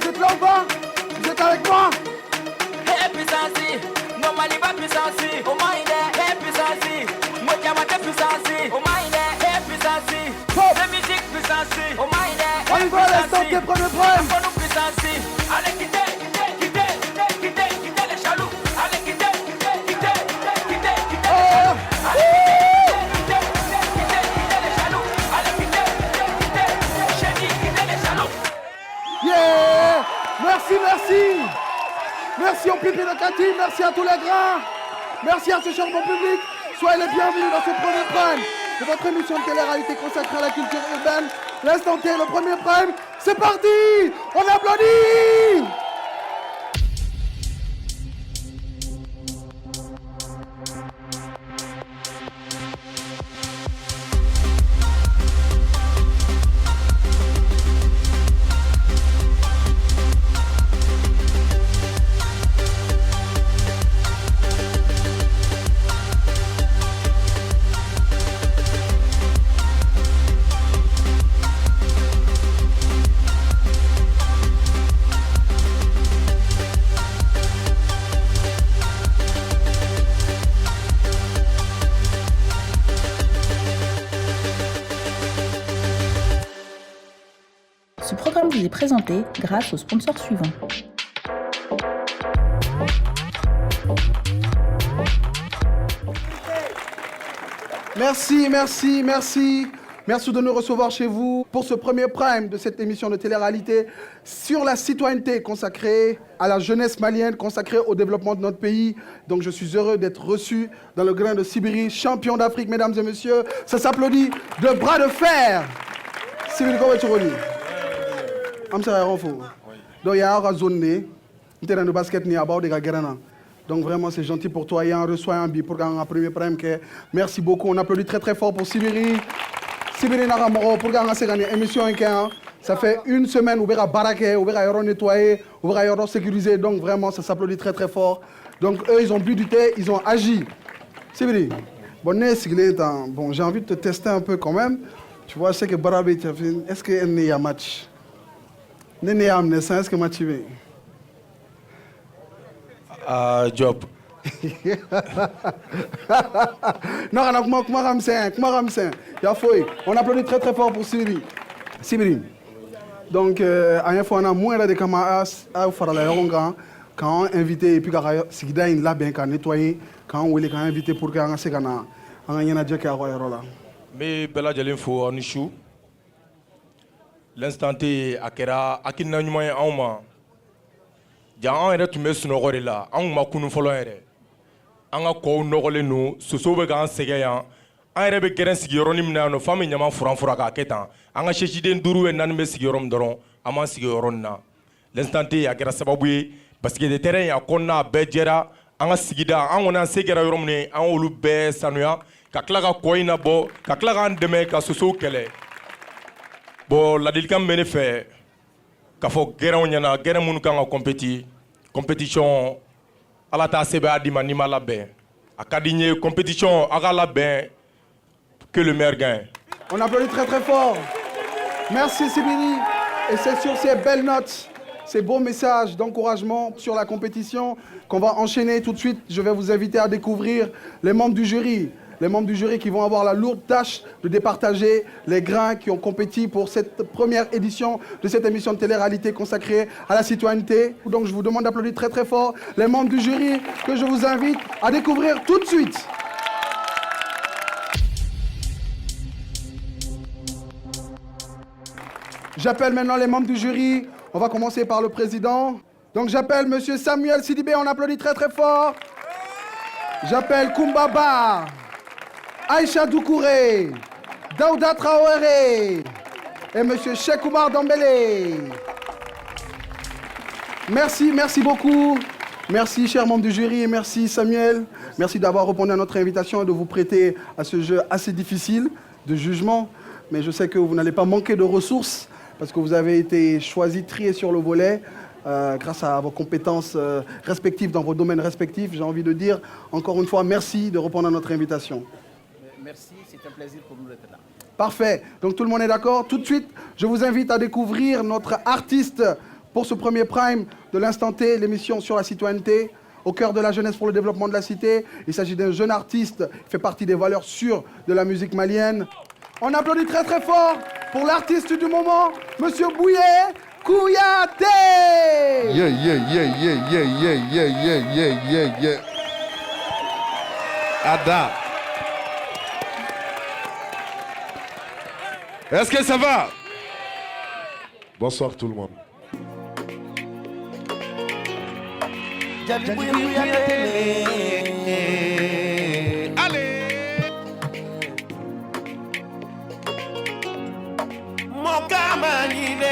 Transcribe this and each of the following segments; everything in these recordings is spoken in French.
êtes là ou pas? Vous êtes avec moi? Hey puissance, no maliba puissance, oh my day, hey puissance, moi diamante puissance, oh my day, hey puissance, la musique puissance, oh my day, on y va, l'instant qui est premier prime. Allez quittez les jaloux, allez quittez les jaloux. Yeah! Merci au pipi de Cathy, merci à tous les grands, merci à ce charmant public. Soyez les bienvenus dans ce premier prime de votre émission de télé-réalité consacrée à la culture urbaine. L'instant T, le premier prime, c'est parti! On applaudit! Ce programme vous est présenté grâce aux sponsors suivants. Merci de nous recevoir chez vous pour ce premier prime de cette émission de télé-réalité sur la citoyenneté consacrée à la jeunesse malienne, consacrée au développement de notre pays. Donc je suis heureux d'être reçu dans le grain de Sibiri, champion d'Afrique, mesdames et messieurs. Ça s'applaudit de bras de fer. Sibiri, comment tu roules? Donc il y a un zone, dans le basket, il y a un donc vraiment c'est gentil pour toi. Il y a un reçoit un bi pour un premier prime. Merci beaucoup. On applaudit très très fort pour Sibiri. Sibiri Naramoro pour gagner cette émission. Ça fait une semaine où on a baraqué, où on a nettoyé, où on a sécurisé. Donc vraiment ça s'applaudit très très fort. Donc eux ils ont bu du thé, ils ont agi. Sibiri, bon j'ai envie de te tester un peu quand même. Tu vois, je sais que Barabé, est-ce qu'il y a un match? Est-ce que match est Job. Non, on applaudit très très fort pour Sibiri. Sibiri. Donc, à une fois, on a moins de camarades à faire la quand on invité et puis quand on a bien nettoyé, quand on a invité pour qu'on se gagne, on a déjà qui a là. Mais Bella Jalinfo en Nichou. L'instant T à Kera, à Kinanuma en Auma. Ja an yɛrɛ tun bɛ sunɔgɔ de la an ma kunu fɔlɔ yɛrɛ an ka kɔw nɔgɔlen don sosow bɛ k'an sɛgɛn yan an yɛrɛ bɛ gɛrɛn sigiyɔrɔnin min na yan nɔ f'an bɛ ɲama furan k'a kɛ tan an ka sɛsiden 5 bɛ 4 bɛ sigiyɔrɔ min dɔrɔn an m'an sigi yɔrɔnin na l'instant T a kɛra sababu ye parce que de terrain a kɔnɔna a bɛɛ jɛra an ka sigida an kɔni an se kɛra yɔrɔ min an olu bɛɛ sanuya ka tila ka kɔ in labɔ ka tila k'an dɛmɛ ka sosow kɛlɛ bon ladilikan bɛ ne fɛ k'a fɔ gɛrɛnw ɲɛna gɛrɛn minnu kan ka compétition ala t'a sɛbɛn di ma n'i ma labɛn a ka di n ye compétition a ka labɛn que le meilleur gagne. On applaudit très très fort. Merci Sibiri. Et c'est sur ces belles notes, ces beaux messages d'encouragement sur la compétition qu'on va enchaîner tout de suite. Je vais vous inviter à découvrir les membres du jury. Les membres du jury qui vont avoir la lourde tâche de départager les grains qui ont compéti pour cette première édition de cette émission de télé-réalité consacrée à la citoyenneté. Donc je vous demande d'applaudir très très fort les membres du jury que je vous invite à découvrir tout de suite. J'appelle maintenant les membres du jury. On va commencer par le président. Donc j'appelle monsieur Samuel Sidibé, on applaudit très très fort. J'appelle Kumbaba. Aïcha Doukouré, Daouda Traoré et M. Cheikh Oumar Dembélé. Merci beaucoup. Merci, chers membres du jury, et merci Samuel. Merci d'avoir répondu à notre invitation et de vous prêter à ce jeu assez difficile de jugement. Mais je sais que vous n'allez pas manquer de ressources parce que vous avez été choisis, triés sur le volet. Grâce à vos compétences respectives dans vos domaines respectifs. J'ai envie de dire encore une fois merci de répondre à notre invitation. Merci, c'est un plaisir pour nous d'être là. Parfait. Donc tout le monde est d'accord. Tout de suite, je vous invite à découvrir notre artiste pour ce premier prime de l'instant T, l'émission sur la citoyenneté, au cœur de la jeunesse pour le développement de la cité. Il s'agit d'un jeune artiste qui fait partie des valeurs sûres de la musique malienne. On applaudit très très fort pour l'artiste du moment, Monsieur Bouye Kouyaté. Yeah, yeah, yeah, yeah, yeah, yeah, yeah, yeah, yeah, yeah, yeah. Ada. Est-ce que ça va? Bonsoir tout le monde. Allez. Mon camarade,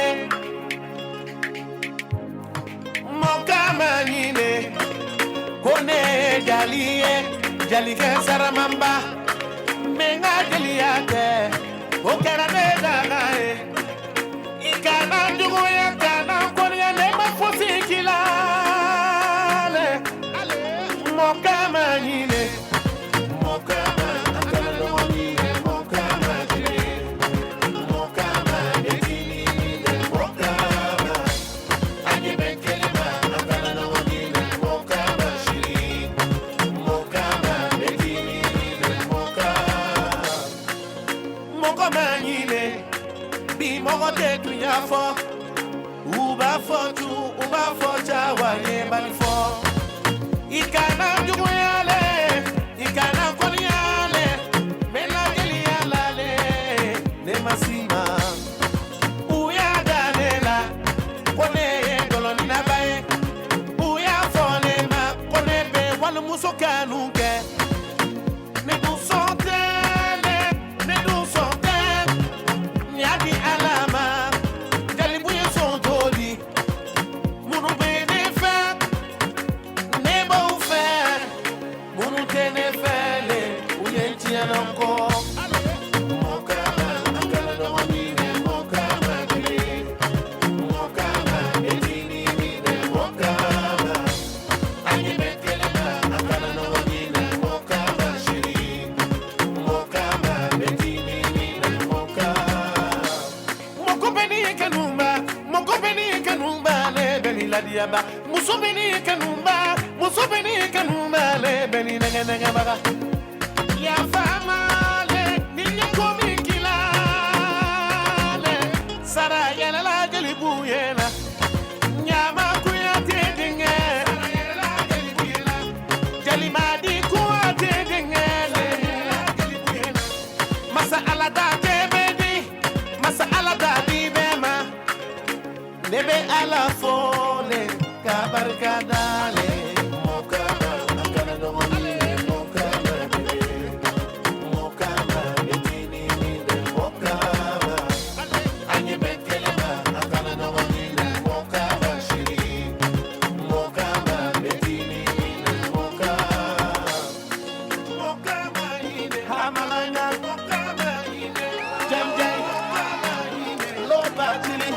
kone jaliye saramamba, menga jaliate, o karane dagae, ikana dugoya kana konya nema fosi kilale, mon camarade, mon Uba focha wanye balifo ikana juguyale ikana konyale mena gelialale ne masima uya danela kone goloni na bae uya fone ma kone be wal musokanuke ne du sontele ne du sontele nyadi alama muso beni kanumba le beni nanga baga ya fama le ninya komi kila le sara yala la jelibu yela nyama kuya tedinge sara yala la jelibu yela jalimadi kuya tedinge jelibu yela masa alada tebedi masa alada dibema nebe ala fole kabarkadale mokama akana no mole mokama mokama etini mile mokama anye bekelema akana no mole mokama shiri mokama etini mile mokama ine hamalanga mokama ine jamjai mokama ine loba chili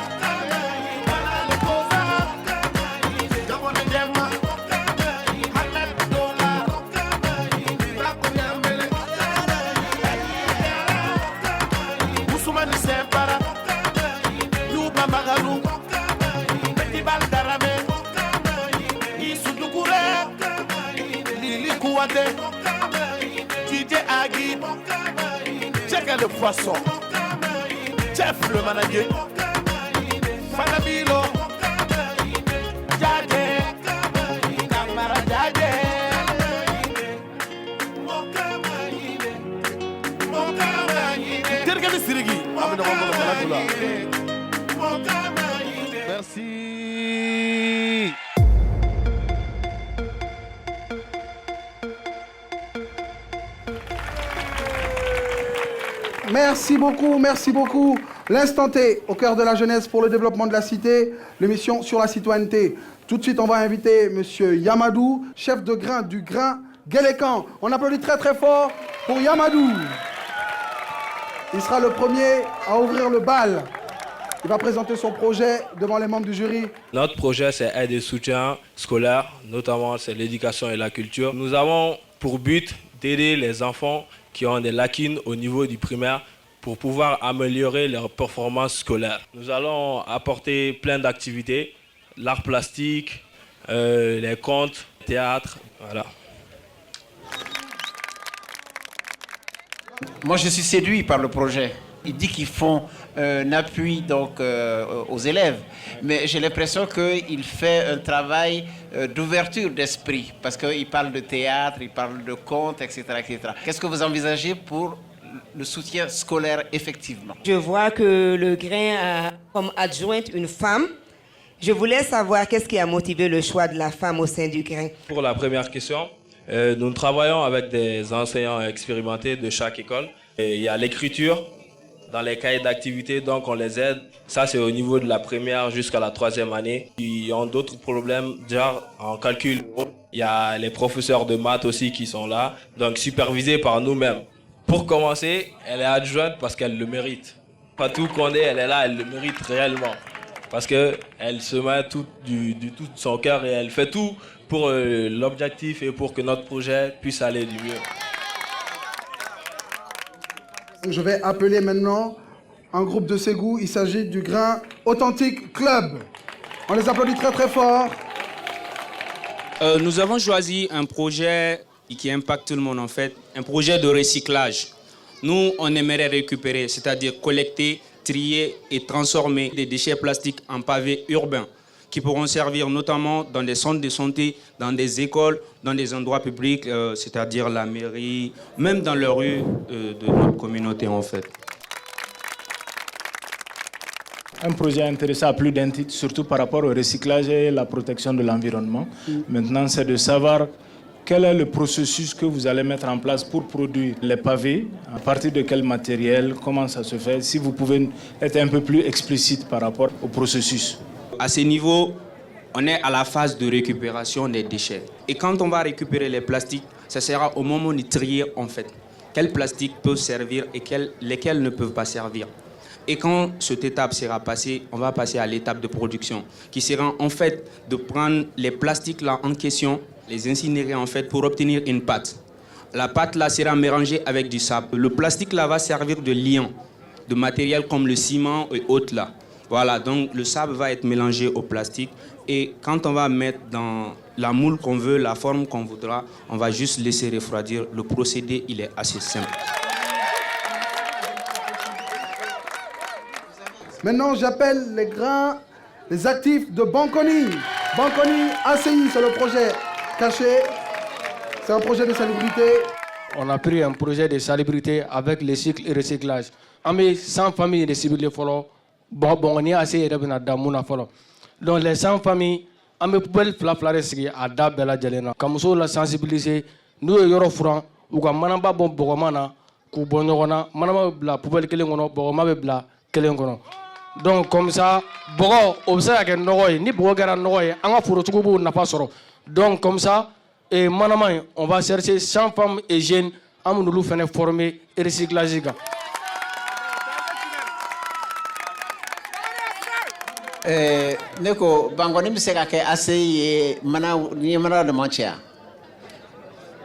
le poisson, chef le manager, Fanabilo, Jade, Kamara Jade, Tergani Sirigi, merci. Merci beaucoup, merci beaucoup. L'instant T, au cœur de la jeunesse pour le développement de la cité, l'émission sur la citoyenneté. Tout de suite, on va inviter Monsieur Yamadou, chef de grain du grain Guélécan. On applaudit très très fort pour Yamadou. Il sera le premier à ouvrir le bal. Il va présenter son projet devant les membres du jury. Notre projet, c'est aide et soutien scolaire, notamment c'est l'éducation et la culture. Nous avons pour but d'aider les enfants qui ont des lacunes au niveau du primaire pour pouvoir améliorer leur performance scolaire. Nous allons apporter plein d'activités l'art plastique, les contes, le théâtre, voilà. Moi, je suis séduit par le projet. Il dit qu'ils font un appui donc, aux élèves, mais j'ai l'impression qu'il fait un travail d'ouverture d'esprit, parce qu'il parle de théâtre, il parle de contes, etc. etc. Qu'est-ce que vous envisagez pour le soutien scolaire, effectivement? Je vois que le Grain a comme adjointe une femme. Je voulais savoir qu'est-ce qui a motivé le choix de la femme au sein du Grain. Pour la première question, nous travaillons avec des enseignants expérimentés de chaque école. Et il y a l'écriture dans les cahiers d'activité, donc on les aide. Ça, c'est au niveau de la première jusqu'à la 3e année. Ils ont d'autres problèmes, genre en calcul. Il y a les professeurs de maths aussi qui sont là, donc supervisés par nous-mêmes. Pour commencer, elle est adjointe parce qu'elle le mérite. Fatou Condé, elle est là, elle le mérite réellement. Parce qu'elle se met tout de son cœur et elle fait tout pour l'objectif et pour que notre projet puisse aller du mieux. Je vais appeler maintenant un groupe de Ségou. Il s'agit du Grain Authentique Club. On les applaudit très très fort. Nous avons choisi un projet qui impacte tout le monde en fait, un projet de recyclage. Nous, on aimerait récupérer, c'est-à-dire collecter, trier et transformer des déchets plastiques en pavés urbains qui pourront servir notamment dans des centres de santé, dans des écoles, dans des endroits publics, c'est-à-dire la mairie, même dans les rues de notre communauté en fait. Un projet intéressant à plus d'un titre, surtout par rapport au recyclage et la protection de l'environnement. Maintenant, c'est de savoir quel est le processus que vous allez mettre en place pour produire les pavés, à partir de quel matériel, comment ça se fait, si vous pouvez être un peu plus explicite par rapport au processus. À ce niveau, on est à la phase de récupération des déchets. Et quand on va récupérer les plastiques, ça sera au moment de trier en fait. Quels plastiques peuvent servir et lesquels ne peuvent pas servir. Et quand cette étape sera passée, on va passer à l'étape de production, qui sera en fait de prendre les plastiques là en question, les incinérer en fait pour obtenir une pâte. La pâte là sera mélangée avec du sable. Le plastique là va servir de liant, de matériel comme le ciment et autres là. Voilà, donc le sable va être mélangé au plastique et quand on va mettre dans la moule qu'on veut, la forme qu'on voudra, on va juste laisser refroidir. Le procédé, il est assez simple. Maintenant, j'appelle les actifs de Banconi. Banconi ACI, c'est le projet caché. C'est un projet de salubrité. On a pris un projet de salubrité avec le cycle et recyclage. On met 100 familles de ciblés follow. Bon, on est assez élevé dans mon follow. Donc les 100 familles, on met poubelle flaflaresque à Dabella Jalena. Comme ça, la sensibiliser, nous et Yorofran, ou comme Manamba bon Bogomana, Kubonona, Manama bla poubelle Kelengono, Bogoma bla Kelengono. Donc comme ça, Bogo, observe que Noé, ni Bogara Noé, on va pour tout n'a pas soro. Donc comme ça, et Manama, on va chercher 100 femmes et jeunes, à nous faire former et recycler. Neko Bangoni bi se ka kɛ ACI ye mana de mantia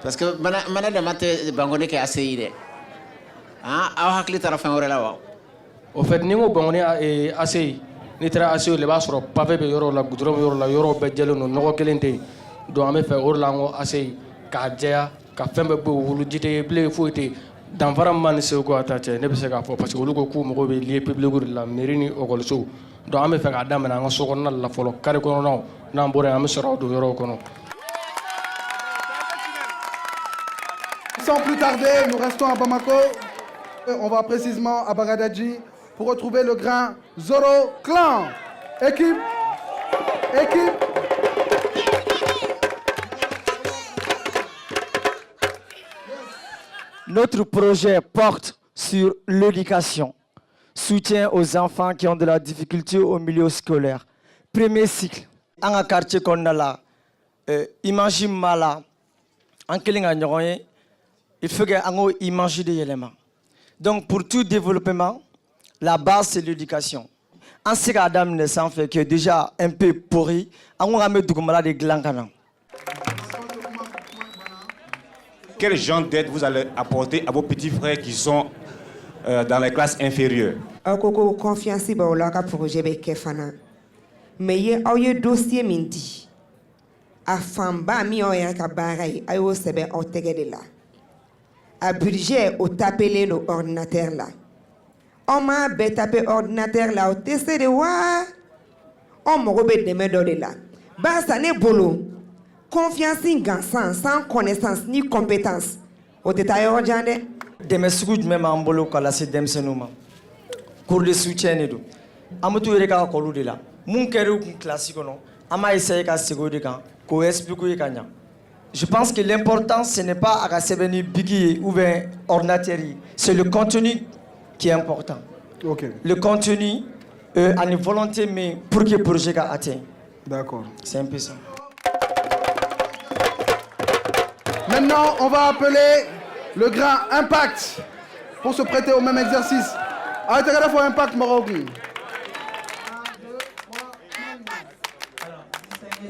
parce que mana de mate Bangoni kɛ ACI de aw hakili tara fɛn wɛrɛ la wa. Au fait ni ko Bangoni ACI ni taara ACI le b'a sɔrɔ pavé bɛ yɔrɔ la goudron bɛ yɔrɔ la yɔrɔ bɛɛ jɛlen don nɔgɔ kelen tɛ yen donc an bɛ fɛ o de la an ko ACI k'a jɛya ka fɛn bɛɛ bɔ wolo ji tɛ bilen foyi tɛ danfara min b'a ni Segu ka taa cɛ ne bɛ se k'a fɔ parce que olu ko k'u mago bɛ lieu public de la mairie ni école donc on va faire un daminɛ an ka so kɔnɔna la fɔlɔ carré kɔnɔnaw n'an bɔra yen an bɛ sɔrɔ don yɔrɔw kɔnɔ. Sans plus tarder, nous restons à Bamako. On va précisément à Bagadadji pour retrouver le Grain Zoro Clan. Équipe. Notre projet porte sur l'éducation. Soutien aux enfants qui ont de la difficulté au milieu scolaire. Premier cycle. Dans un quartier qu'on a là, imagine mala, en il faut qu'on imagine des éléments. Donc pour tout développement, la base c'est l'éducation. En ce cas d'âme naissant fait que déjà un peu pourri, on va mettre des glands. Quel genre d'aide vous allez apporter à vos petits frères qui sont dans les classes inférieures? Ako confiance ba wala ka projet be kefana. mais il y a un dossier mindi. A famba mi o yanka baray ayo sebe o tegede la. A budget au taper nos ordinateurs là. On m'a tapé ordinateur là au tester de wa. On m'a robé de me donner là. Bah ça n'est bolo. Confiance in gansan sans connaissance ni compétence. Au détail ordinaire. Deme sugu jumɛn b'an bolo ka lase denmisɛnninw ma cours de soutien de don an bɛ t'u yɛrɛ ka école de la mun kɛra u kun classe kɔnɔ an b'a essayer ka segin o de kan k'o expliquer ye ka ɲa je pense que l'important ce n'est pas a ka sɛbɛn ni bigi ye ou bien ordinateur ye c'est le contenu qui est important. Okay. Le contenu ani volonté mais pour que le projet ka atteint. D'accord. C'est un peu ça. Maintenant, on va appeler le grand Impact pour se prêter au même exercice. Arrêtez la fois Impact Maroc.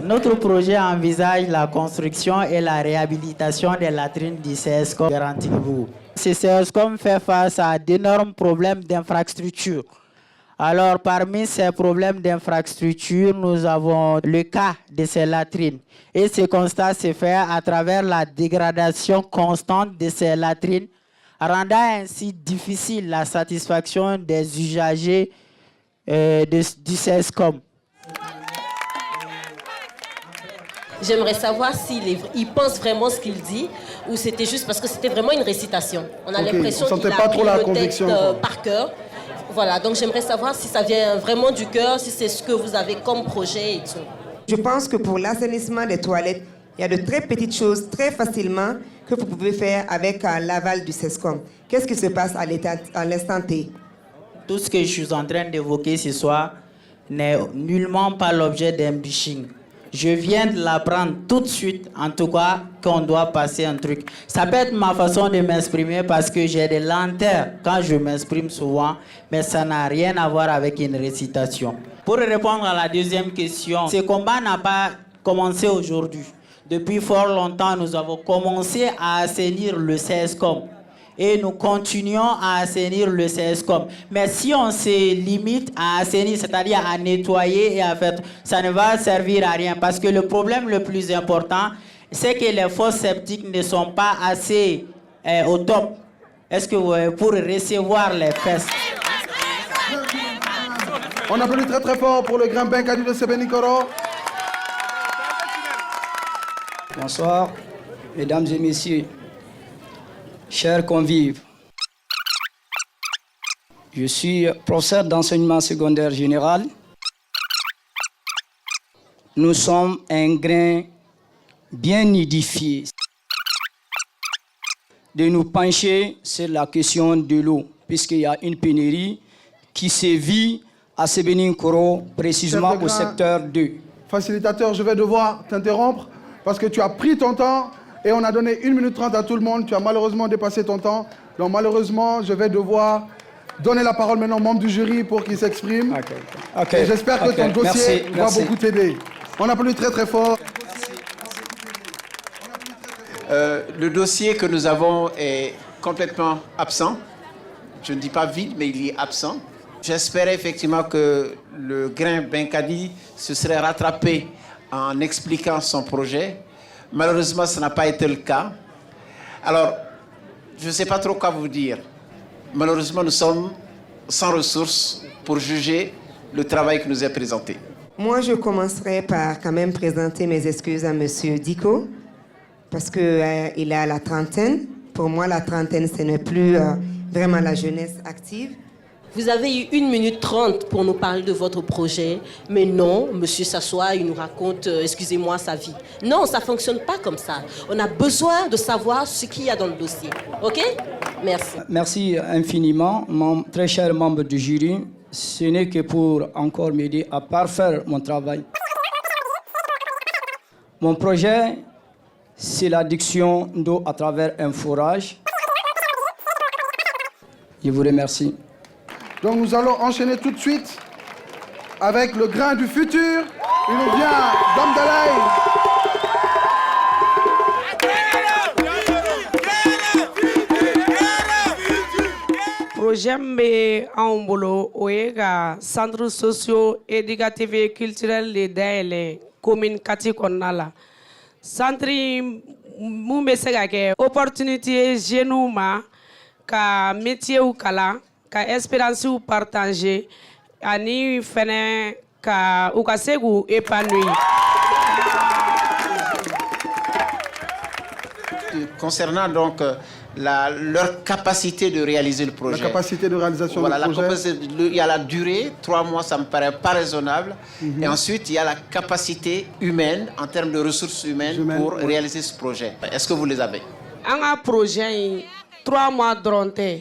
Notre projet envisage la construction et la réhabilitation des latrines du CSCOM Garanti-vous. Ce CSCOM fait face à d'énormes problèmes d'infrastructure. Alors, parmi ces problèmes d'infrastructure, nous avons le cas de ces latrines. Et ce constat se fait à travers la dégradation constante de ces latrines, rendant ainsi difficile la satisfaction des usagers du CSCOM. J'aimerais savoir s'il pense vraiment ce qu'il dit ou c'était juste parce que c'était vraiment une récitation. On a l'impression qu'il a appris le texte par cœur. Voilà, donc j'aimerais savoir si ça vient vraiment du cœur, si c'est ce que vous avez comme projet et tout. Je pense que pour l'assainissement des toilettes, il y a de très petites choses, très facilement, que vous pouvez faire avec l'aval du CESCOM. Qu'est-ce qui se passe à l'instant T? Tout ce que je suis en train d'évoquer ce soir n'est nullement pas l'objet d'un bashing. Je viens de l'apprendre tout de suite, en tout cas, qu'on doit passer un truc. Ça peut être ma façon de m'exprimer parce que j'ai des lenteurs quand je m'exprime souvent, mais ça n'a rien à voir avec une récitation. Pour répondre à la deuxième question, ce combat n'a pas commencé aujourd'hui. Depuis fort longtemps, nous avons commencé à assainir le CSCOM. Et nous continuons à assainir le CSCOM. Mais si on se limite à assainir, c'est-à-dire à nettoyer et à faire, ça ne va servir à rien. Parce que le problème le plus important, c'est que les fosses septiques ne sont pas assez au top. Est-ce que pour recevoir les fesses? On applaudit très très fort pour le grand Benkadi de Sebenikoro. Bonsoir, mesdames et messieurs. Chers convives, je suis professeur d'enseignement secondaire général. Nous sommes un grain bien édifié de nous pencher sur la question de l'eau, puisqu'il y a une pénurie qui sévit à Sebenikoro, précisément au secteur 2. Facilitateur, je vais devoir t'interrompre parce que tu as pris ton temps. Et on a donné 1 minute 30 à tout le monde. Tu as malheureusement dépassé ton temps. Donc malheureusement, je vais devoir donner la parole maintenant aux membres du jury pour qu'ils s'expriment. Et j'espère que ton dossier va beaucoup t'aider. On applaudit très très fort. Le dossier que nous avons est complètement absent. Je ne dis pas vide, mais il est absent. J'espérais effectivement que le grain Benkadi se serait rattrapé en expliquant son projet. Malheureusement, ça n'a pas été le cas. Alors, je ne sais pas trop quoi vous dire. Malheureusement, nous sommes sans ressources pour juger le travail qui nous est présenté. Moi, je commencerai par quand même présenter mes excuses à M. Diko, parce qu'il est à la trentaine. Pour moi, la trentaine, ce n'est plus vraiment la jeunesse active. Vous avez eu 1 minute 30 pour nous parler de votre projet, mais non, monsieur s'assoit, il nous raconte, excusez-moi, sa vie. Non, ça ne fonctionne pas comme ça. On a besoin de savoir ce qu'il y a dans le dossier. OK? Merci. Merci infiniment, mon très cher membre du jury. Ce n'est que pour encore m'aider à parfaire mon travail. Mon projet, c'est l'adduction d'eau à travers un forage. Je vous remercie. Donc nous allons enchaîner tout de suite avec le grain du futur. Il nous vient d'Amdalaï. projet bɛ anw bolo o ye ka centre socio-éducatif et culturel de dayɛlɛ commune Kati kɔnɔna la. Centre mun bɛ se ka kɛ opportunité ye jeunes ma ka métiers kalan ka expériences partager ani fɛnɛ ka u ka se k'u épanouir. Concernant donc leur capacité de réaliser le projet. La capacité de réalisation du projet. Il y a la durée, 3 mois, ça me paraît pas raisonnable. Et ensuite, il y a la capacité humaine, en termes de ressources humaines, pour réaliser ce projet. Est-ce que vous les avez? Un projet, 3 mois de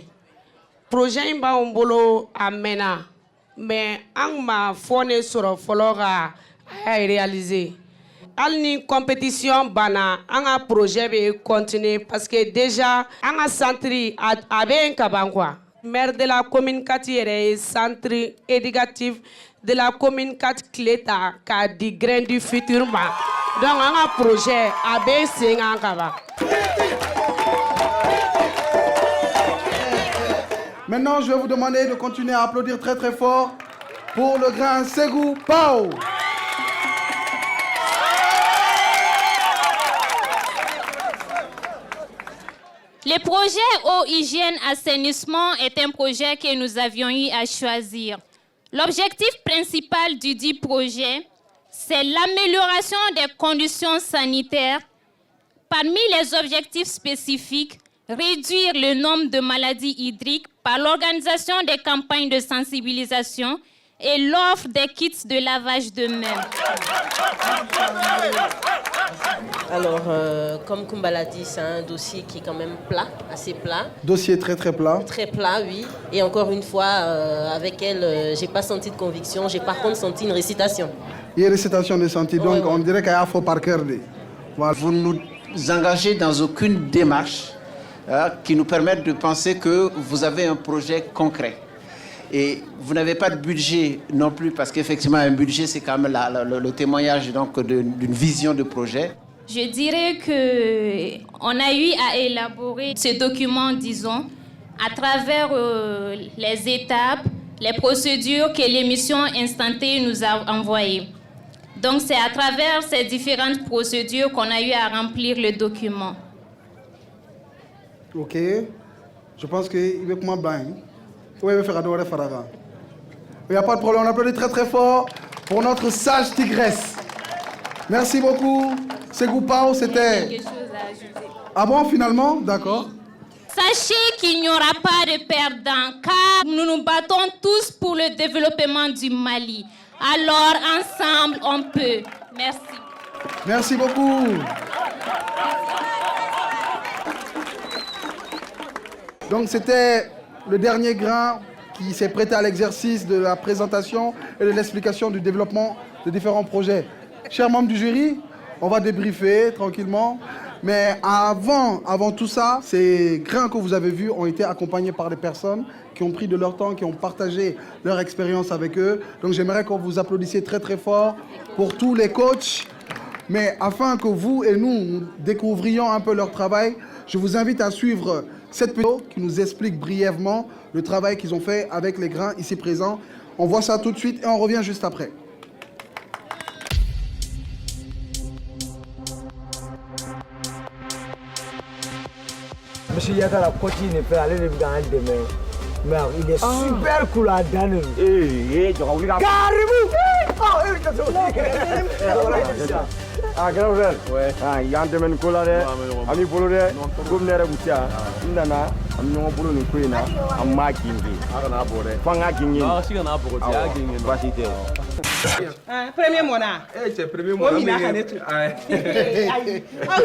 projet in b'anw bolo a mɛnna mais an ma fɔ ne sɔrɔ fɔlɔ ka a y'a réaliser. Hali ni compétition banna an ka projet bɛ continuer parce que déjà an ka centre a bɛ yen ka ban quoi. Maire de la commune Kati yɛrɛ ye centre éducatif de la commune Kati tile ta k'a di grain du futur ma donc an ka projet a bɛ sen kan ka ban. Maintenant, je vais vous demander de continuer à applaudir très très fort pour le grand Ségou Pao. Le projet eau, hygiène, assainissement est un projet que nous avions eu à choisir. L'objectif principal du dit projet, c'est l'amélioration des conditions sanitaires. Parmi les objectifs spécifiques, réduire le nombre de maladies hydriques par l'organisation des campagnes de sensibilisation et l'offre des kits de lavage de mains. Alors, comme Kumba l'a dit, c'est un dossier qui est quand même plat, assez plat. Dossier très très plat. Très plat, oui. Et encore une fois, avec elle, j'ai pas senti de conviction, j'ai par contre senti une récitation. Il y a une récitation de senti, donc on dirait qu'il y a un faux par cœur. Voilà. Vous ne nous engagez dans aucune démarche qui nous permettent de penser que vous avez un projet concret. Et vous n'avez pas de budget non plus, parce qu'effectivement, un budget, c'est quand même le témoignage d'une vision de projet. Je dirais qu'on a eu à élaborer ce document, disons, à travers les étapes, les procédures que l'émission Instanté nous a envoyées. Donc, c'est à travers ces différentes procédures qu'on a eu à remplir le document. Ok. Je pense qu'il veut comment bien. Oui, il veut faire adorer Faraga. Il n'y a pas de problème. On applaudit très très fort pour notre sage tigresse. Merci beaucoup. Ségou Pao, c'était... Quelque chose à ajouter. Ah bon, finalement? D'accord. Sachez qu'il n'y aura pas de perdants, car nous nous battons tous pour le développement du Mali. Alors, ensemble, on peut. Merci. Merci beaucoup. Donc, c'était le dernier grain qui s'est prêté à l'exercice de la présentation et de l'explication du développement de différents projets. Chers membres du jury, on va débriefer tranquillement. Mais avant tout ça, ces grains que vous avez vus ont été accompagnés par des personnes qui ont pris de leur temps, qui ont partagé leur expérience avec eux. Donc j'aimerais que vous applaudissiez très très fort pour tous les coachs. Mais afin que vous et nous découvrions un peu leur travail, je vous invite à suivre cette vidéo qui nous explique brièvement le travail qu'ils ont fait avec les grains ici présents. On voit ça tout de suite et on revient juste après. Monsieur Yaka, la coaching n'est pas allé le gars demain. Mais il est super cool à donner. Eh, tu vas vous dire. Ah, grand frère. Ouais. Ah, il y a un domaine cool là. Ami polo de. Comme n'era boutia. Ndana. Ami non polo ni kuina. Amma kingi. Ah, na bore. Fanga kingi. Ah, si na bore. Ah, kingi. Basite. Ah, premier mona. Eh, c'est premier mona. Oui, mais tu. Ah,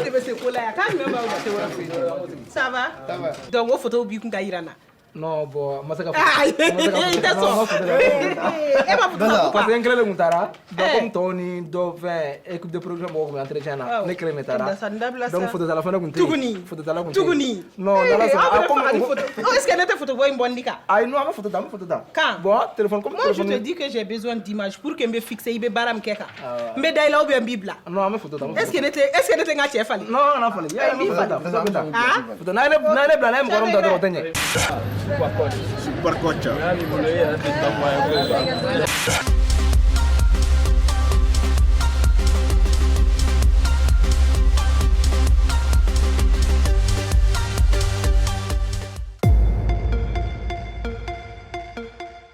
c'est monsieur Kola. Quand même pas vous. Ça va? Ça va. Donc, on photo bi kun kairana. Non, bon, mas ka. Ai, tá só. É uma foto. Parce que le mutara, donc comme Tony, do fait équipe de programme au entretien là, ne crée metara. Donc photo la fin de Tuguni. Photo la fin. Tuguni. Non, là ça. Comme photo. Oh, est-ce qu'elle était photo boy bondika? Ah, non, ma photo dame, photo dame. Quand? Bon, téléphone comme moi je te dis que j'ai besoin d'images pour que me fixe ibe baram keka. Me dai là ou bien bible. Non, ma photo dame. Est-ce qu'elle était nga chef ali? Non, non, fallait. Il y a photo dame. Photo na blanc, na me ko rom da do tanye. Super coach. Super coach.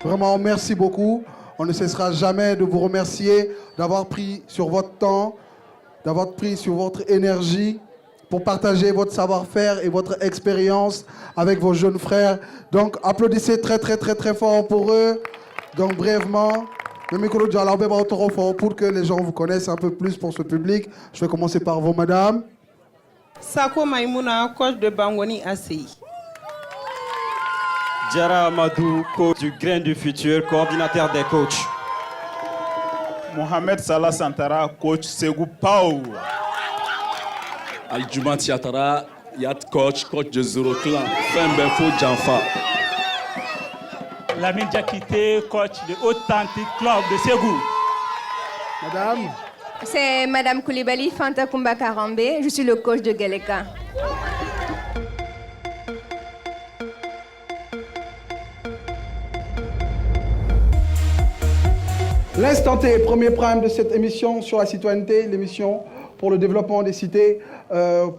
Vraiment, merci beaucoup. On ne cessera jamais de vous remercier d'avoir pris sur votre temps, d'avoir pris sur votre énergie pour partager votre savoir-faire et votre expérience avec vos jeunes frères. Donc, applaudissez très, très, très, très fort pour eux. Donc, brièvement, le micro de Jalabé va trop fort pour que les gens vous connaissent un peu plus pour ce public. Je vais commencer par vous, madame. Sako Maïmouna, coach de Bangoni ACI. Djara Amadou, coach du Grain du Futur, coordinateur des coachs. Mohamed Salah Santara, coach Segou Pau. Aljuma Tiatara, Yat coach de Zero Clan, Fembefo Janfa. Lamine Diakité, coach de Authentic Club de Ségou. Madame. C'est Madame Koulibaly Fanta Kumba Karambe, je suis le coach de Galeka. L'instant T, premier prime de cette émission sur la citoyenneté, l'émission pour le développement des cités.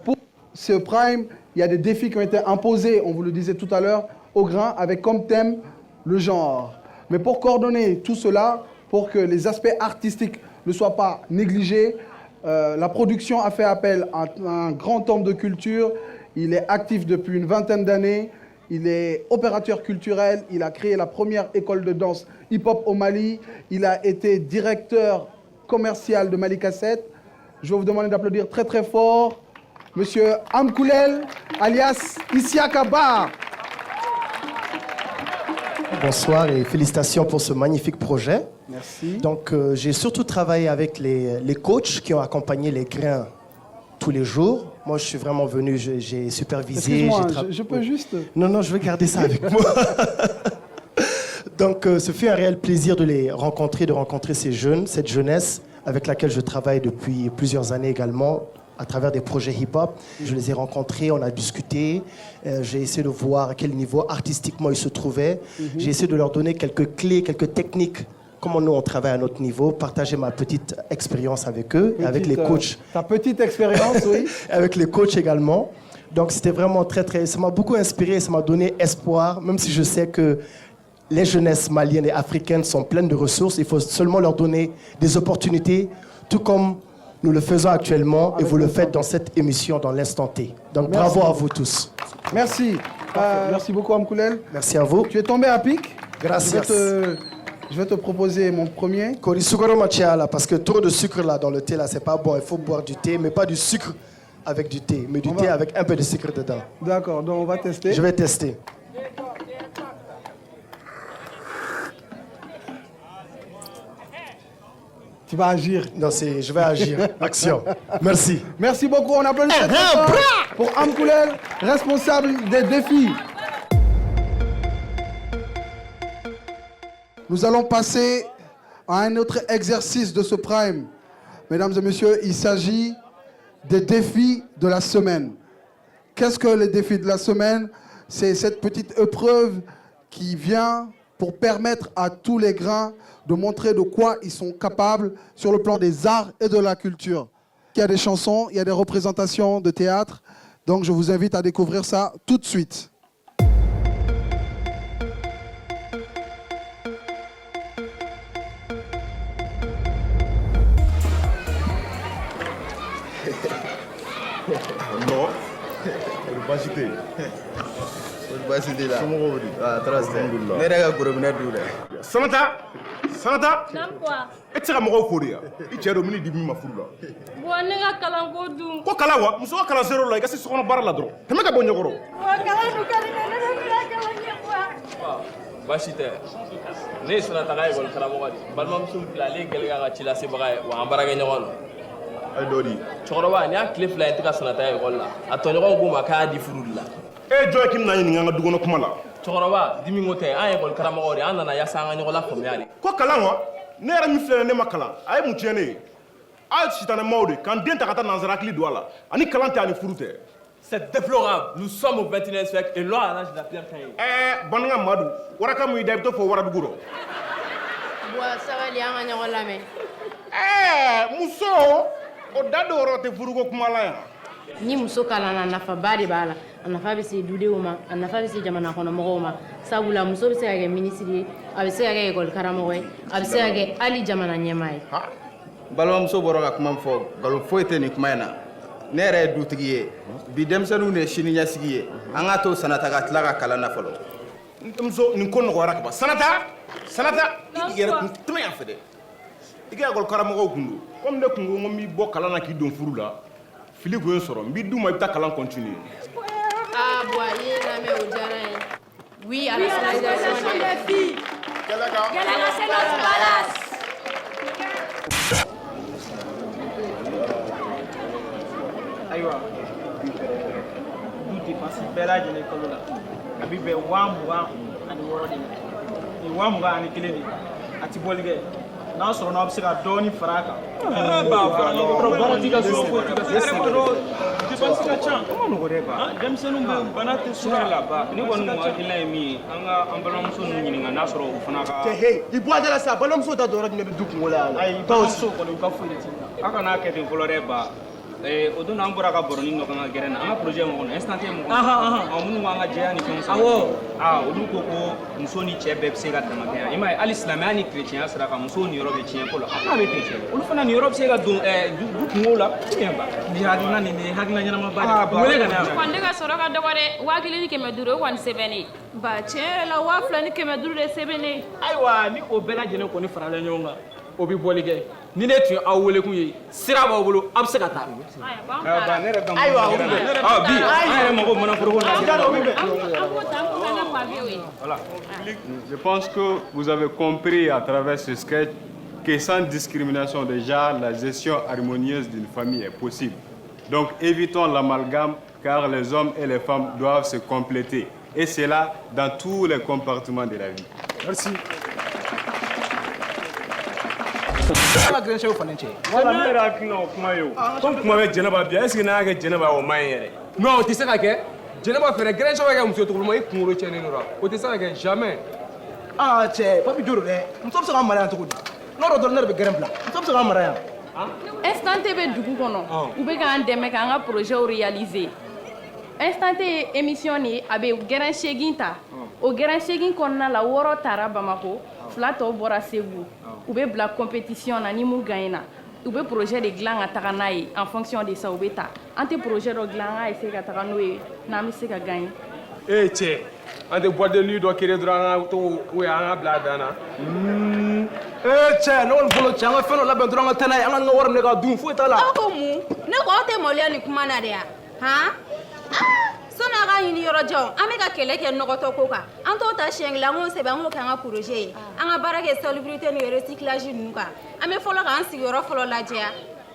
Pour ce prime, il y a des défis qui ont été imposés, on vous le disait tout à l'heure, au grain, avec comme thème le genre. Mais pour coordonner tout cela, pour que les aspects artistiques ne soient pas négligés, la production a fait appel à un grand homme de culture. Il est actif depuis une vingtaine d'années. Il est opérateur culturel. Il a créé la première école de danse hip-hop au Mali. Il a été directeur commercial de Mali Cassette. Je vais vous demander d'applaudir très très fort Monsieur Amkoulel, alias Isiaka Ba. Bonsoir et félicitations pour ce magnifique projet. Merci. Donc, j'ai surtout travaillé avec les coachs qui ont accompagné les grains tous les jours. Moi, je suis vraiment venu, j'ai supervisé. Excuse-moi, je peux juste... Non, je vais garder ça avec moi. Donc, ce fut un réel plaisir de les rencontrer, de rencontrer ces jeunes, cette jeunesse avec laquelle je travaille depuis plusieurs années également, à travers des projets hip-hop. Je les ai rencontrés, on a discuté. J'ai essayé de voir à quel niveau artistiquement ils se trouvaient. J'ai essayé de leur donner quelques clés, quelques techniques, comment nous on travaille à notre niveau, partager ma petite expérience avec eux, avec les coachs. Ta petite expérience, oui. Avec les coachs également. Donc c'était vraiment très... Ça m'a beaucoup inspiré, ça m'a donné espoir, même si je sais que les jeunesses maliennes et africaines sont pleines de ressources. Il faut seulement leur donner des opportunités, tout comme nous le faisons actuellement et vous le faites dans cette émission, dans l'instant T. Donc bravo à vous tous. Merci. Merci beaucoup, Amkoulel. Merci à vous. Tu es tombé à pic. Gracias. Je vais te proposer mon premier. Parce que trop de sucre là dans le thé, là, c'est pas bon. Il faut boire du thé, mais pas du sucre avec du thé, mais du thé avec un peu de sucre dedans. D'accord, donc on va tester. Je vais tester. Tu vas agir. Non, je vais agir. Action. Merci. Merci beaucoup. On applaudit pour Amkoulel, responsable des défis. Nous allons passer à un autre exercice de ce prime. Mesdames et messieurs, il s'agit des défis de la semaine. Qu'est-ce que les défis de la semaine? C'est cette petite épreuve qui vient pour permettre à tous les grains de montrer de quoi ils sont capables sur le plan des arts et de la culture. Il y a des chansons, il y a des représentations de théâtre, donc je vous invite à découvrir ça tout de suite. Non, baasi tɛ yen. Baasi tɛ la. Somɔgɔw bɛ di? Tɔɔrɔ tɛ. Ne yɛrɛ ka gorobinɛ dun dɛ. Sanata. E tɛ se ka mɔgɔw fo de yan. I cɛ don min di min ma furu la. Bon, ne ka kalanko dun. Ko kalan wa? Muso ka kalan zéro la i ka se sokɔnɔ baara la dɔrɔn. Tɛmɛ ka bɔ ɲɛkɔrɔ. Kalan dun ka di ne ne bɛ kalan ɲɛ Baasi tɛ. Ne ye Sanata ka ekɔli karamɔgɔ de ye. Balimamuso filɛ ale ye gɛlɛ ka ci lasebaga ye wa an baarakɛ ɲɔgɔn don. Cɛkɔrɔba, ni y'a tile fila in tɛ ka Sanata ye ekɔli la. A tɔɲɔgɔnw k'u ma k'a y'a di furu de la. E jɔn ye k'i bɛna ɲininka an ka dukɔnɔ kuma la. Cɛkɔrɔba, dimi ko tɛ, an ye ekɔli karamɔgɔ de ye, an nana yaasa an ka ɲɔgɔn lafaamuya de. Ko kalan wa? Ne yɛrɛ min filɛ ne ma kalan, a ye mun tiɲɛ ne ye? A ye sitanɛmaw de k'an den ta ka taa nanzara hakili don a la. Ani kalan tɛ ani furu tɛ. C'est déplorable. Nous sommes au 21e siècle et l'homme à l'âge de la pierre taillée. Bonga Madou, waraka mu idabito fo waraduguro. Bois sabali anga nyogo lame. Muso, o dadoro te furugo kumalaya. Ni muso kalana nafa bari bala. Nafa be se dude uma, nafa be se jamana kono mogo uma. Sabula muso be se ga ministre, abe se ga école karamoy, abe se ga ali jamana nyemay. Balo muso boro ga kuma fo, galo fo ete ni kuma na. Ne yɛrɛ ye dutigi ye bi denmisɛnninw de ye sini ɲɛsigi ye an ka to sanata ka tila ka kalan na fɔlɔ muso nin ko nɔgɔyara ka ban sanata i yɛrɛ kun tɛmɛ yan fɛ dɛ i ka ekɔli karamɔgɔw kun don komi ne kun ko n b'i bɔ kalan na k'i don furu la fili kun ye sɔrɔ n b'i d'u ma i bɛ taa kalan continuer. Bon, il est là, mais au Djaraï. Oui, à la sonorisation des filles. Galaga, c'est notre palace. Aïwa, nous dépensons bella de l'école là. Abibe Wamwa and the world. The Wamwa and the Killing. At the Bolgate. Now, so now, c'est la Donny Fraka. O don an bɔra ka baro ni ɲɔgɔn ka gɛrɛ na an ka projet mɔgɔ instant tɛ mɔgɔ minnu an ka jɛya ni fɛnw san olu ko ko muso ni cɛ bɛɛ bɛ se ka dama kɛ yan i m'a ye hali silamɛya ni chrétienya sira kan muso ni yɔrɔ bɛ tiɲɛ ko la n'a bɛ ten cɛ olu fana ni yɔrɔ bɛ se ka don du kungo la tiɲɛ ba ni hakilina nin ye hakilina ɲɛnama ba de wele ka na yan ne ka sɔrɔ ka dɔgɔ dɛ 1000 ni 500 o kɔni sɛbɛn ne ba tiɲɛ yɛrɛ la 2000 ni 500 de sɛbɛn ne ayiwa ni o bɛɛ lajɛlen kɔni farala ɲɔgɔn kan o bɛ bɔli kɛ ni ne tun aw wele kun ye sira b'aw bolo a bɛ se ka taa Je pense que vous avez compris à travers ce sketch que sans discrimination de genre, la gestion harmonieuse d'une famille est possible. Donc évitons l'amalgame car les hommes et les femmes doivent se compléter. Et c'est là dans tous les compartiments de la vie. Merci. Wala ne yɛrɛ hakilina o kuma ye o comme kuma bɛ jɛnɛba bi est ce que n'a y'a kɛ jɛnɛba o man ɲi yɛrɛ non o tɛ se ka kɛ jɛnɛba fɛnɛ gɛrɛnsɛ bɛ kɛ muso tugulama i kunkolo cɛnnen don o tɛ se ka kɛ jamais cɛ papi joro dɛ muso bɛ se ka mara yan cogo di n'o dɔ dɔrɔn ne de bɛ gɛrɛn bila muso bɛ se ka mara yan instant T bɛ dugu kɔnɔ u bɛ k'an dɛmɛ k'an ka projet réaliser instant T ye émission de ye a bɛ gɛrɛn 8 ta o gɛrɛn 8 kɔnɔna la 6 taara Bamako 2 tɔw bɔra Segu u bɛ bila compétition na ni mun gagne na u bɛ projet de dilan ka taga n'a ye en fonction de ça u bɛ taa an tɛ projet dɔ dilan an ka essayer ka taga n'o ye n'an bɛ se ka gagne cɛ an tɛ boîte de nuit dɔ créer dɔrɔn an ka to ou an ka bila a dan na cɛ ne kɔni bolo cɛ an ka fɛn dɔ labɛn dɔrɔn an ka taa n'a ye an ka wari minɛ ka dun foyi t'a la aw ko mun ne ko aw tɛ maloya nin kuma na de yan sɔnni a ka ɲini yɔrɔ jan an bɛ ka kɛlɛ kɛ nɔgɔtɔ ko kan an t'o ta siɲɛ kelen an k'o sɛbɛn an k'o kɛ an ka projet ye an ka baara kɛ salubrité ni recyclage ninnu kan an bɛ fɔlɔ k'an sigiyɔrɔ fɔlɔ lajɛya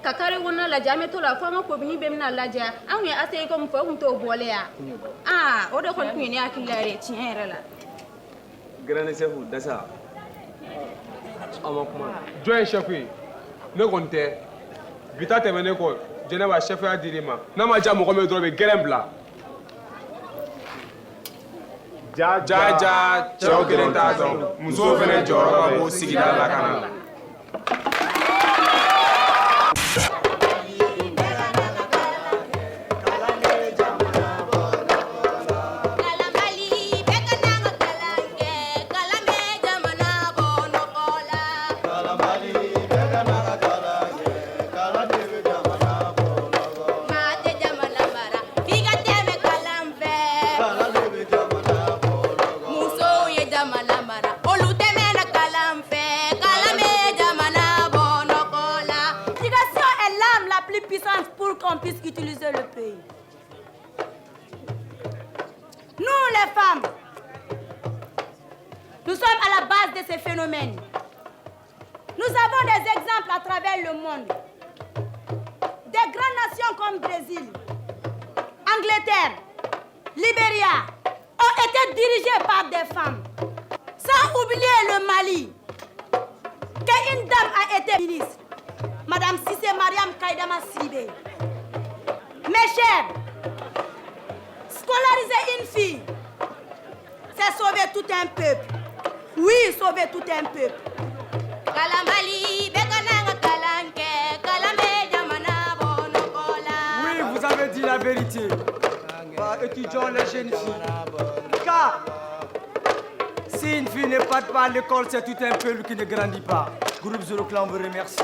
ka carré kɔnɔna lajɛ an bɛ to la fo an ka kobini bɛɛ bɛna lajɛya an kun ye ACI comme fɔ o kun t'o bɔlen yan o de kɔni kun ye ne hakili la yɛrɛ tiɲɛ yɛrɛ la. Grand chef Dasa an ma kuma jɔn ye chef ye ne kɔni tɛ bi ta tɛmɛnen kɔ jɛnɛba chefya dir'i ma n'a ma diya mɔgɔ min dɔrɔn bɛ gɛrɛn bila. Ja cɛw kelen t'a dɔn musow fɛnɛ jɔyɔrɔ ka bon sigida lakana la. Qu'on puisse utiliser le pays. Nous, les femmes, nous sommes à la base de ces phénomènes. Nous avons des exemples à travers le monde. Des grandes nations comme Brésil, Angleterre, Libéria ont été dirigées par des femmes. Sans oublier le Mali, qu'une dame a été ministre, Madame Cissé Mariam Kaïdama Sidibé. Mes chers, Égaliser une fille, c'est sauver tout un peuple. Oui, sauver tout un peuple. Oui, vous avez dit la vérité. Étudions les jeunes filles. Car si une fille ne part pas à l'école, c'est tout un peuple qui ne grandit pas. Groupe Zero Clan vous remercie.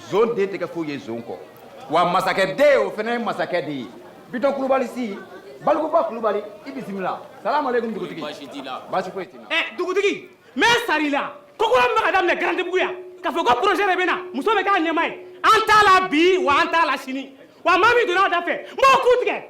Zone D tɛ foyi ye zone kɔ wa masakɛ D o fana ye masakɛ de ye Bitɔn Kulubali si Balikuba Kulubali i bisimila salamu aleykum dugutigi baasi foyi tɛ na. Dugutigi mɛ sari la koko an bɛ ka daminɛ Garantibugu yan k'a fɔ ko projet de bɛ na muso bɛ k'a ɲɛma ye an t'a la bi wa an t'a la sini wa maa min donna a da fɛ n b'o ku tigɛ.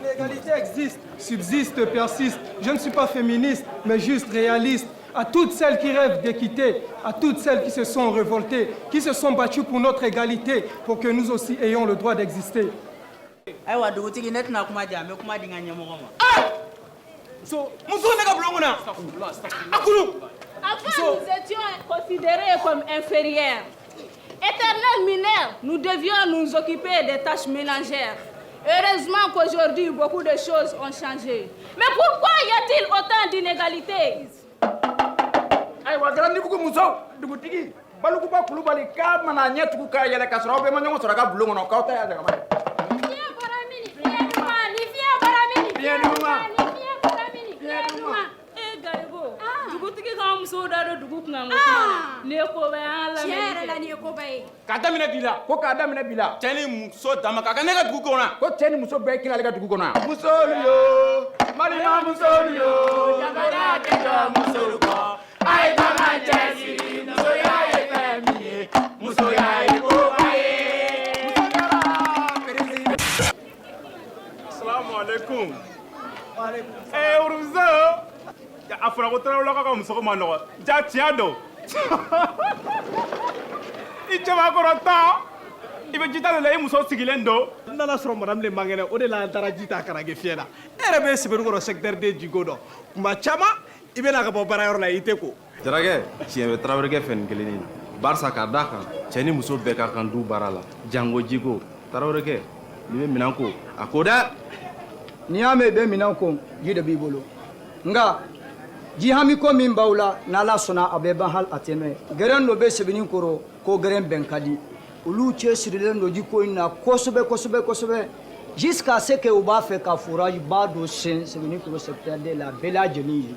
L'égalité existe, subsiste, persiste. Je ne suis pas féministe, mais juste réaliste. À toutes celles qui rêvent d'équité, à toutes celles qui se sont révoltées, qui se sont battues pour notre égalité, pour que nous aussi ayons le droit d'exister. Aïwa dugutigi ne tɛna kuma di an bɛ kuma di n ka ɲɛmɔgɔ ma. Muso ne ka bulon kɔnɔ akulu. Avant, nous étions considérés comme inférieurs. Éternels mineurs, nous devions nous occuper des tâches ménagères. Heureusement qu'aujourd'hui, beaucoup de choses ont changé. Mais pourquoi y a-t-il autant d'inégalités? Ayiwa Garantibugu muso dugutigi Balikuba Kulubali k'a mana ɲɛ tugu k'a yɛlɛ k'a sɔrɔ aw bɛɛ ma ɲɔgɔn sɔrɔ a ka bulon kɔnɔ k'aw ta y'a dagama ye. Dugutigi ka muso da don dugu kunna ko kuma ne ko bɛ an lamɛn. Tiɲɛ yɛrɛ la ni ye koba ye. K'a daminɛ bi la. Ko k'a daminɛ bi la. Cɛ ni muso dama ka kan ne ka dugu kɔnɔ yan. Ko cɛ ni muso bɛɛ kelen ale ka dugu kɔnɔ yan. Musolu yo Malima musolu yo jamana tɛ jɔ musolu kɔ a ye taa cɛsiri musoya ye fɛn min ye musoya ye koba ye. Assalamu alaikum. Uruzo a fɔra ko Tarawele ka muso ma nɔgɔ ja tiɲɛ don i cɛbakɔrɔ ta i bɛ jita de la i muso sigilen don. N nana sɔrɔ madame le man kɛnɛ o de la an taara ji ta kana kɛ fiɲɛ na e yɛrɛ bɛ Sɛbɛnnikɔrɔ secteur de Djigo dɔn kuma caman i bɛna ka bɔ baarayɔrɔ la i tɛ ko. Jarakɛ tiɲɛ bɛ Tarawelekɛ fɛ nin kelen in barisa k'a d'a kan cɛ ni muso bɛɛ ka kan du baara la jango Djigo Tarawelekɛ n'i bɛ minɛn ko a ko dɛ. N'i y'a mɛn i bɛ minɛn ko ji de b'i bolo nka ji hami ko min b'aw la n'Ala sɔnna a bɛ ban hali a tɛ mɛn gɛrɛn dɔ bɛ Sɛbɛnnikɔrɔ ko gɛrɛn bɛn ka di olu cɛsirilen don jiko in na kosɛbɛ kosɛbɛ kosɛbɛ jusqu'à ce que u b'a fɛ ka forage ba dɔ sen Sɛbɛnnikɔrɔ secteur de la bɛɛ lajɛlen ye.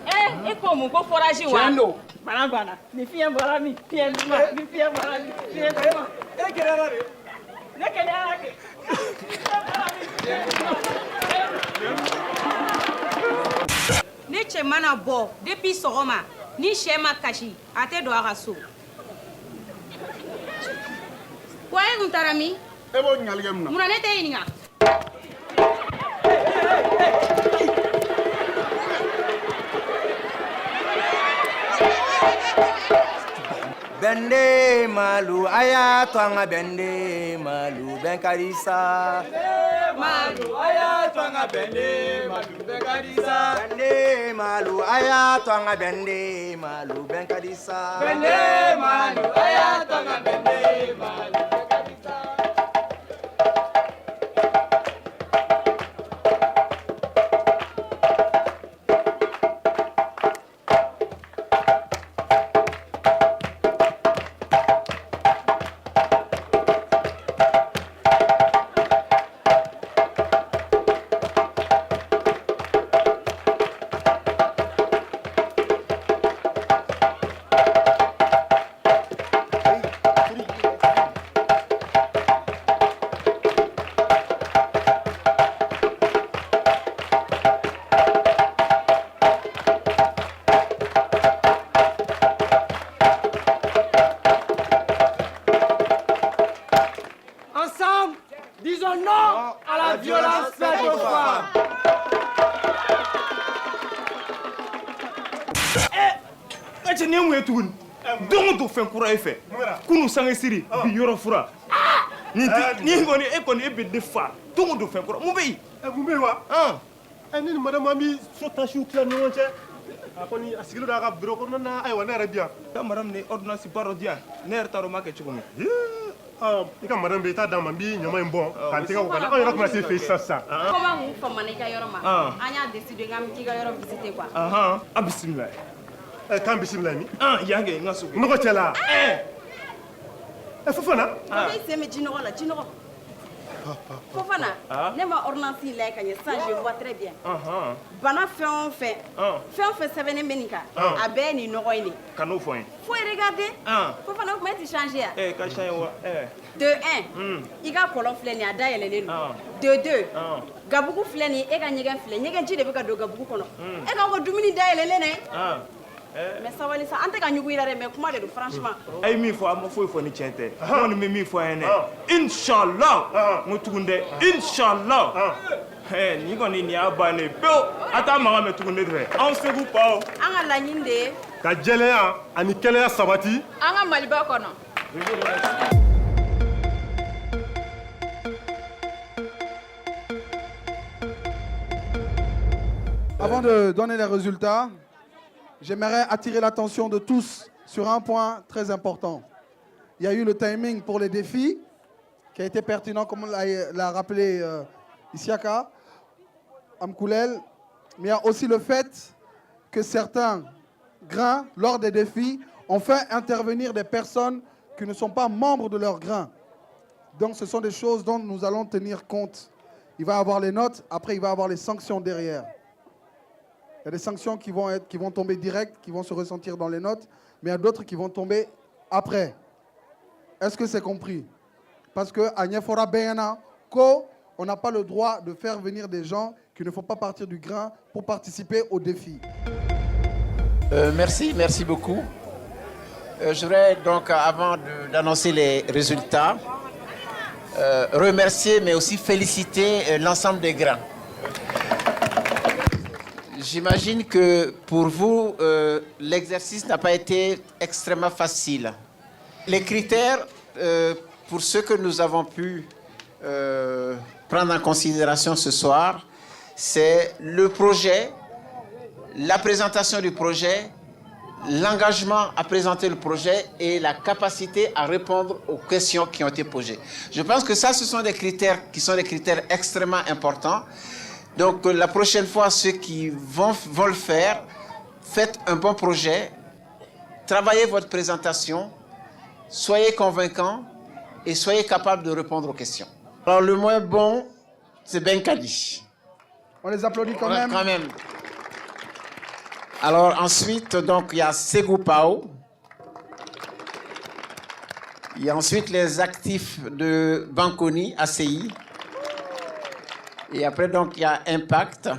I ko mun ko forage wa? Tiɲɛ don. Bana banna ni fiɲɛ bɔra min fiɲɛ duman ni fiɲɛ bɔra min fiɲɛ duman. E kɛnɛyara de. Ne kɛnɛyara kɛ. Ni cɛ mana bɔ depuis sɔgɔma ni sɛ ma kasi a tɛ don a ka so. Wa e kun taara min? E b'o ɲininkali kɛ mun na? Munna ne tɛ ɲininka? Bende malu aya to an ka bende malu bɛn ka di sa. Malu aya to an ka bende malu bɛn ka di sa. Bende malu aya to an ka bende malu bɛn ka di sa. Bende malu aya to an ka bende malu bɛn ka di sa. Disons non à la violence faite aux femmes. Cɛ ni ye mun ye tuguni don o don fɛn kura e fɛ kunu sange siri bi yɔrɔ fura ni kɔni e kɔni e bɛ ne fa don o don fɛn kura mun bɛ yen. Mun bɛ yen wa? Ni nin madame an bɛ so tasiw tila ni ɲɔgɔn cɛ a kɔni a sigilen don a ka bureau kɔnɔna na ayiwa ne yɛrɛ bi yan. Taa madame ni ordonnance ba dɔ di yan ne yɛrɛ t'a dɔn n b'a kɛ cogo min. I ka madame bɛ taa d'a ma n b'i ɲama in bɔ k'a tɛgɛ ko ka na anw yɛrɛ tɛna se fɛ yen sisan. Comment mun famana i ka yɔrɔ ma an y'a décidé k'an bɛ t'i ka yɔrɔ visiter quoi. A bisimila. K'an bisimila ni. Yan kɛ n ka so. Nɔgɔ cɛ la. Fofana. I sen bɛ jinɔgɔ la jinɔgɔ. Fofana ne ma ordonnance in lajɛ ka ɲɛ sisan je vois très bien. Bana fɛn o fɛn sɛbɛnnen bɛ nin kan a bɛɛ ye nin nɔgɔ in de. Ka n'o fɔ n ye. Faut y regarder. Fofana o tuma e ti changer yan. Ka changer wa. De 1 i ka kɔlɔn filɛ nin ye a dayɛlɛlen don. De 2 gabugu filɛ nin ye e ka ɲɛgɛn filɛ ɲɛgɛnji de bɛ ka don gabugu kɔnɔ e k'aw ka dumuni dayɛlɛlen dɛ. Mais sabali sa an tɛ ka ɲugu i la dɛ mais kuma de don franchement. A ye min fɔ a ma foyi fɔ ni tiɲɛ tɛ. Ne kɔni bɛ min fɔ a ye dɛ. Inshallah n ko tugun dɛ inshallah. Nin kɔni nin y'a bannen pewu a t'a mankan mɛn tugun ne fɛ anw segu pa o. An ka laɲini de ye. Ka jɛlɛya ani kɛnɛya sabati. An ka Maliba kɔnɔ. Avant de donner les résultats, j'aimerais attirer l'attention de tous sur un point très important. Il y a eu le timing pour les défis, qui a été pertinent, comme l'a rappelé Isiaka, Amkoulel. Mais il y a aussi le fait que certains grains, lors des défis, ont fait intervenir des personnes qui ne sont pas membres de leur grain. Donc ce sont des choses dont nous allons tenir compte. Il va y avoir les notes, après il va y avoir les sanctions derrière. Il y a des sanctions qui vont tomber direct, qui vont se ressentir dans les notes, mais il y a d'autres qui vont tomber après. Est-ce que c'est compris? Parce qu'à Niefora Beyana, on n'a pas le droit de faire venir des gens qui ne font pas partir du grain pour participer au défi. Merci beaucoup. Je voudrais donc, avant d'annoncer les résultats, remercier mais aussi féliciter l'ensemble des grains. J'imagine que pour vous, l'exercice n'a pas été extrêmement facile. Les critères, pour ceux que nous avons pu prendre en considération ce soir, c'est le projet, la présentation du projet, l'engagement à présenter le projet et la capacité à répondre aux questions qui ont été posées. Je pense que ça, ce sont des critères qui sont des critères extrêmement importants. Donc la prochaine fois, ceux qui vont le faire, faites un bon projet, travaillez votre présentation, soyez convaincants et soyez capables de répondre aux questions. Alors le moins bon, c'est Benkadi. On les applaudit quand même. Alors ensuite, donc il y a Segupao. Il y a ensuite les actifs de Banconi, ACI. Et après, donc, il y a Impact.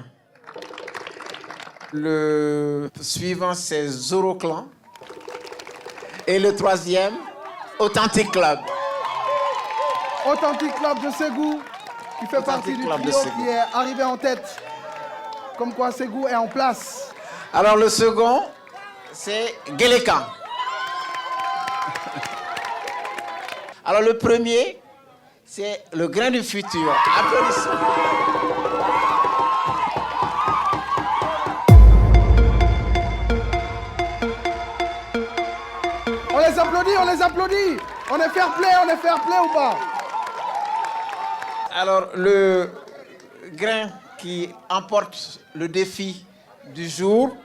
Le suivant, c'est Zoroclan. Et le troisième, Authentic Club. Authentic Club de Ségou, qui fait partie du trio qui est arrivé en tête. Comme quoi Ségou est en place. Alors, le second, c'est Geleka. Alors, le premier, c'est le grain du futur. Applaudissements. On les applaudit, on les applaudit. On est fair play ou pas? Alors, le grain qui emporte le défi du jour,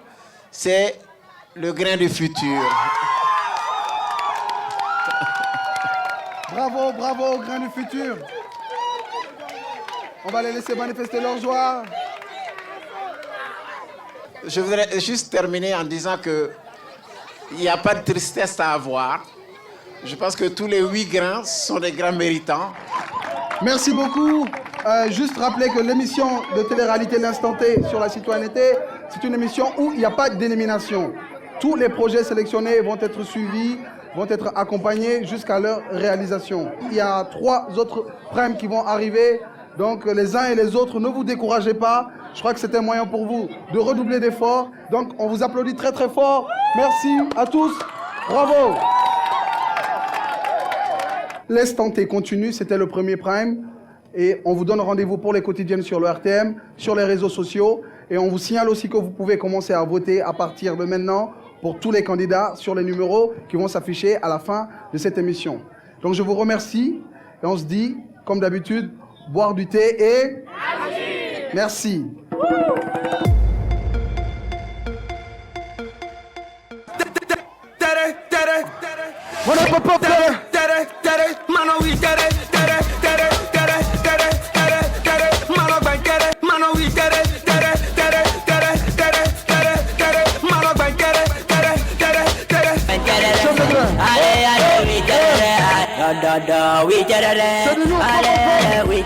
c'est le grain du futur. Bravo, bravo au grain du futur. On va les laisser manifester leur joie. Je voudrais juste terminer en disant que il n'y a pas de tristesse à avoir. Je pense que tous les 8 grains sont des grains méritants. Merci beaucoup. Juste rappeler que l'émission de télé-réalité L'Instant T sur la citoyenneté, c'est une émission où il n'y a pas d'élimination. Tous les projets sélectionnés vont être suivis, vont être accompagnés jusqu'à leur réalisation. Il y a 3 autres primes qui vont arriver. Donc les uns et les autres, ne vous découragez pas. Je crois que c'est un moyen pour vous de redoubler d'efforts. Donc on vous applaudit très très fort. Merci à tous. Bravo. L'Instant T continue, c'était le premier prime. Et on vous donne rendez-vous pour les quotidiennes sur le RTM, sur les réseaux sociaux. Et on vous signale aussi que vous pouvez commencer à voter à partir de maintenant pour tous les candidats sur les numéros qui vont s'afficher à la fin de cette émission. Donc je vous remercie et on se dit, comme d'habitude, boire du thé et... Agir. Merci. We get it, we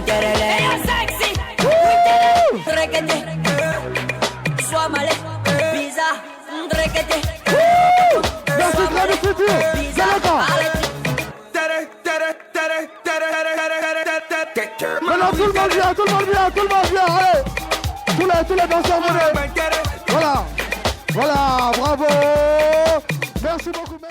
get it, sexy, sois malé, bizarre, Maintenant tout le monde vient, tout le monde vient, tout le monde vient, allez. Tous les danseurs, voilà, voilà, bravo. Merci beaucoup.